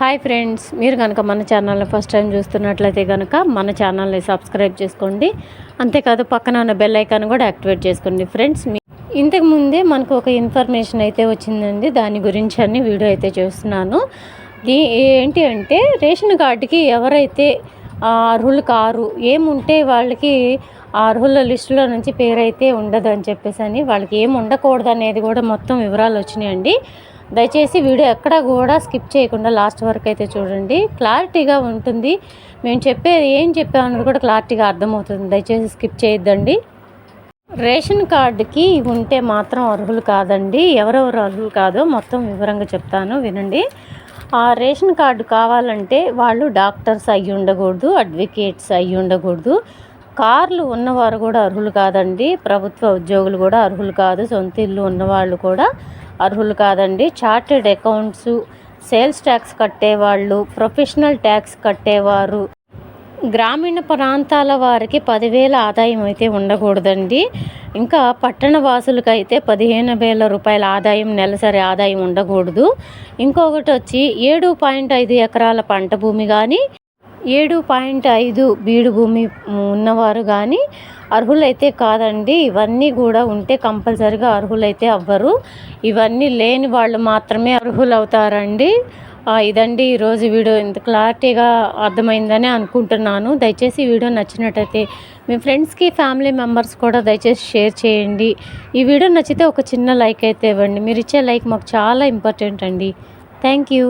Hi friends, మీరు కనుక మన ఛానల్ని ఫస్ట్ టైం చూస్తున్నట్లయితే కనుక మన ఛానల్ని సబ్స్క్రైబ్ చేసుకోండి. అంతేకాదు పక్కన ఉన్న బెల్ ఐకాన్ కూడా యాక్టివేట్ చేసుకోండి. ఫ్రెండ్స్, ఇంతకుముందే మనకు ఒక ఇన్ఫర్మేషన్ అయితే వచ్చిందండి. దాని గురించి అన్ని వీడియో అయితే చేస్తున్నాను. ఏంటి అంటే రేషన్ కార్డుకి ఎవరైతే అర్హులు కారు ఏముంటే వాళ్ళకి ఆ అర్హుల లిస్టులో నుంచి పేరైతే ఉండదు అని చెప్పేసి అని వాళ్ళకి ఏమి ఉండకూడదు అనేది కూడా మొత్తం వివరాలు వచ్చినాయండి. దయచేసి వీడియో ఎక్కడ కూడా స్కిప్ చేయకుండా లాస్ట్ వరకు అయితే చూడండి. క్లారిటీగా ఉంటుంది. మేము చెప్పేది ఏం చెప్పామన్నది కూడా క్లారిటీగా అర్థమవుతుంది. దయచేసి స్కిప్ చేయొద్దండి. రేషన్ కార్డుకి ఉంటే మాత్రం అర్హులు కాదండి. ఎవరెవరు అర్హులు కాదో మొత్తం వివరంగా చెప్తాను, వినండి. ఆ రేషన్ కార్డు కావాలంటే వాళ్ళు డాక్టర్స్ అయ్యి ఉండకూడదు, అడ్వకేట్స్ అయ్యి ఉండకూడదు, కార్లు ఉన్నవారు కూడా అర్హులు కాదండి, ప్రభుత్వ ఉద్యోగులు కూడా అర్హులు కాదు, సొంత ఇల్లు ఉన్నవాళ్ళు కూడా అర్హులు కాదండి, చార్టెడ్ అకౌంట్స్, సేల్స్ ట్యాక్స్ కట్టేవాళ్ళు, ప్రొఫెషనల్ ట్యాక్స్ కట్టేవారు, గ్రామీణ ప్రాంతాల వారికి 10,000 ఆదాయం అయితే ఉండకూడదండి. ఇంకా పట్టణ వాసులకు అయితే 15,000 రూపాయల ఆదాయం, నెలసరి ఆదాయం ఉండకూడదు. ఇంకొకటి వచ్చి 7.5 ఎకరాల పంట భూమి కానీ 7.5 బీడు భూమి ఉన్నవారు కానీ అర్హులైతే కాదండి. ఇవన్నీ కూడా ఉంటే కంపల్సరిగా అర్హులైతే అవ్వరు. ఇవన్నీ లేని వాళ్ళు మాత్రమే అర్హులు అవుతారండి. ఇదండి ఈరోజు వీడియో. ఇంత క్లారిటీగా అర్థమైందని అనుకుంటున్నాను. దయచేసి వీడియో నచ్చినట్టయితే మీ ఫ్రెండ్స్కి, ఫ్యామిలీ మెంబర్స్ కూడా దయచేసి షేర్ చేయండి. ఈ వీడియో నచ్చితే ఒక చిన్న లైక్ అయితే ఇవ్వండి. మీరు ఇచ్చే లైక్ మాకు చాలా ఇంపార్టెంట్ అండి. Thank you.